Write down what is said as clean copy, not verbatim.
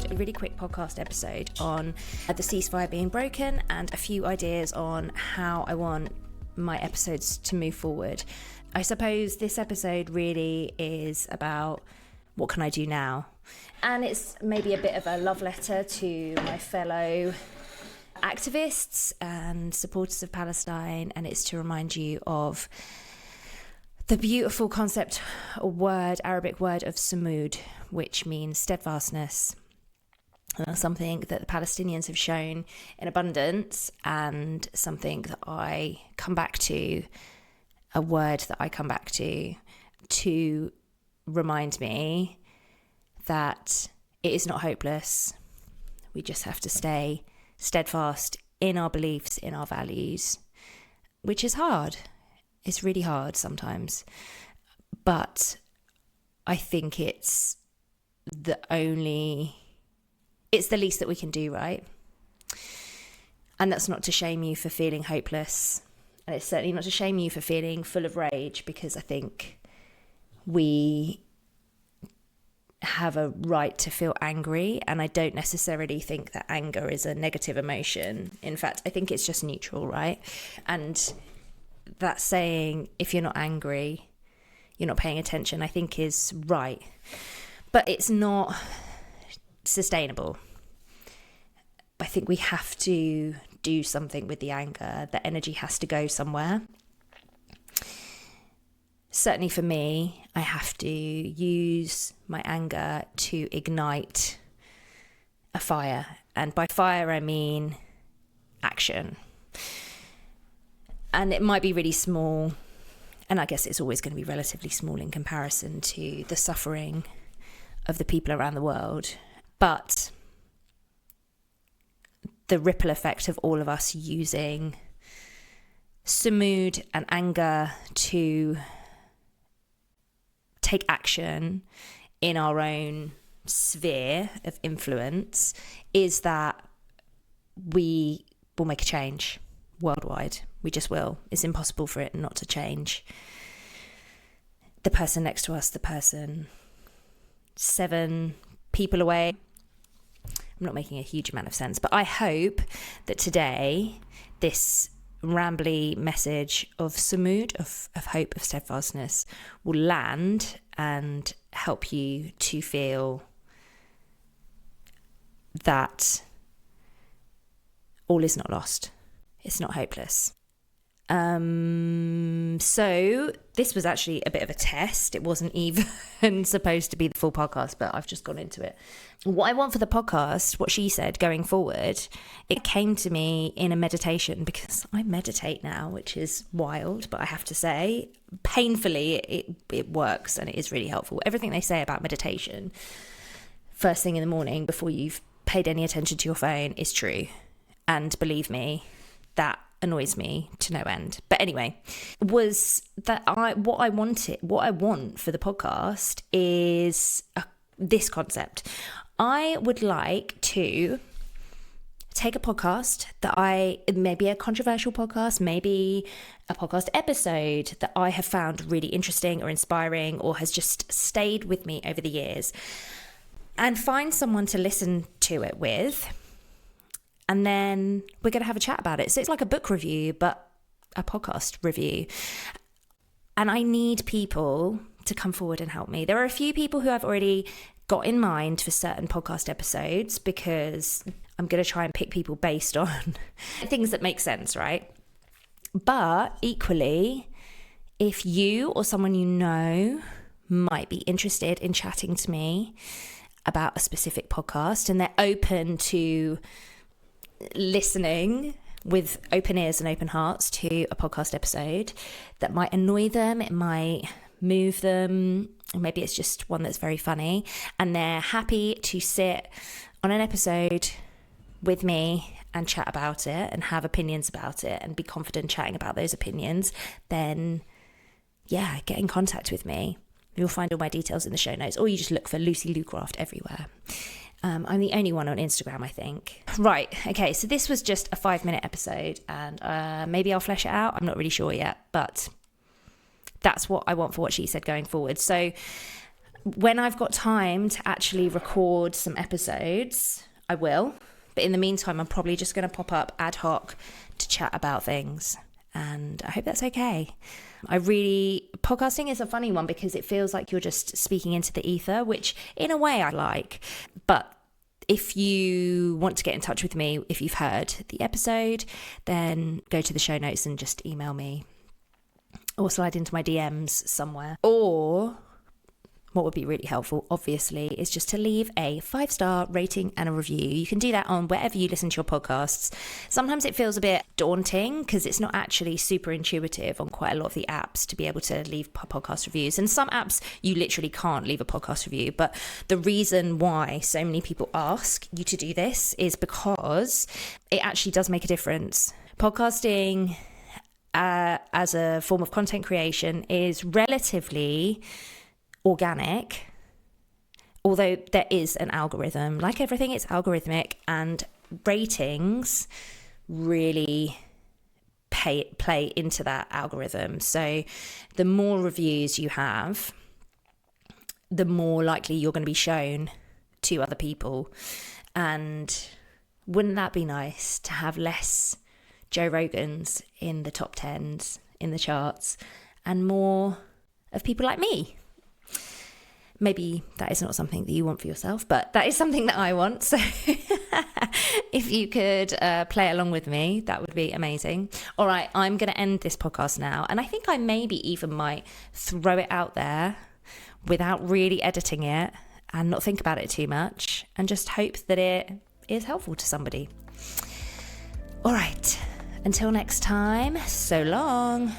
record a really quick podcast episode on the ceasefire being broken and a few ideas on how I want my episodes to move forward. I suppose this episode really is about what can I do now? And it's maybe a bit of a love letter to my fellow activists and supporters of Palestine, and it's to remind you of the beautiful concept or word, Arabic word of Sumud, which means steadfastness. Something that the Palestinians have shown in abundance, and something that I come back to, a word that I come back to remind me that it is not hopeless. We just have to stay steadfast in our beliefs, in our values, which is hard. It's really hard sometimes, but I think it's the least that we can do, right? And that's not to shame you for feeling hopeless, and it's certainly not to shame you for feeling full of rage, because I think we have a right to feel angry, and I don't necessarily think that anger is a negative emotion. In fact, I think it's just neutral, right? And that saying, if you're not angry, you're not paying attention, I think is right. But it's not sustainable. I think we have to do something with the anger. The energy has to go somewhere. Certainly for me, I have to use my anger to ignite a fire. And by fire, I mean action. And it might be really small, and I guess it's always going to be relatively small in comparison to the suffering of the people around the world. But the ripple effect of all of us using Sumud and anger to take action in our own sphere of influence is that we will make a change worldwide. We just will. It's impossible for it not to change. The person next to us, the person 7 people away. I'm not making a huge amount of sense, but I hope that today this rambly message of Sumud, of hope, of steadfastness, will land and help you to feel that all is not lost. It's not hopeless. So this was actually a bit of a test. It wasn't even supposed to be the full podcast, but I've just gone into it. What I want for the podcast, what she said going forward, it came to me in a meditation, because I meditate now, which is wild, but I have to say, painfully, it works, and it is really helpful. Everything they say about meditation, first thing in the morning, before you've paid any attention to your phone, is true. And believe me, that annoys me to no end. But anyway, was that what I want for the podcast is this concept. I would like to take a podcast that maybe a controversial podcast, maybe a podcast episode that I have found really interesting or inspiring, or has just stayed with me over the years, and find someone to listen to it with. And then we're going to have a chat about it. So it's like a book review, but a podcast review. And I need people to come forward and help me. There are a few people who I've already got in mind for certain podcast episodes, because I'm going to try and pick people based on things that make sense, right? But equally, if you or someone you know might be interested in chatting to me about a specific podcast, and they're open to listening with open ears and open hearts to a podcast episode that might annoy them, it might move them, maybe it's just one that's very funny, and they're happy to sit on an episode with me and chat about it and have opinions about it and be confident chatting about those opinions, then yeah, get in contact with me. You'll find all my details in the show notes, or you just look for Lucy Lucraft everywhere. I'm the only one on Instagram, I think. Right, okay, so this was just a 5-minute episode, and maybe I'll flesh it out. I'm not really sure yet, but that's what I want for what she said going forward. So When I've got time to actually record some episodes, I will. But in the meantime, I'm probably just going to pop up ad hoc to chat about things. And I hope that's okay. Podcasting is a funny one because it feels like you're just speaking into the ether, which in a way I like. But if you want to get in touch with me, if you've heard the episode, then go to the show notes and just email me or slide into my DMs somewhere. Or what would be really helpful, obviously, is just to leave a 5-star rating and a review. You can do that on wherever you listen to your podcasts. Sometimes it feels a bit daunting because it's not actually super intuitive on quite a lot of the apps to be able to leave podcast reviews. And some apps, you literally can't leave a podcast review. But the reason why so many people ask you to do this is because it actually does make a difference. Podcasting as a form of content creation is relatively organic, although there is an algorithm. Like everything, it's algorithmic, and ratings really play into that algorithm. So the more reviews you have, the more likely you're going to be shown to other people. And wouldn't that be nice to have less Joe Rogans in the top 10s in the charts and more of people like me? Maybe that is not something that you want for yourself, but that is something that I want. So if you could play along with me, that would be amazing. All right, I'm going to end this podcast now. And I think I maybe even might throw it out there without really editing it and not think about it too much and just hope that it is helpful to somebody. All right, until next time, so long.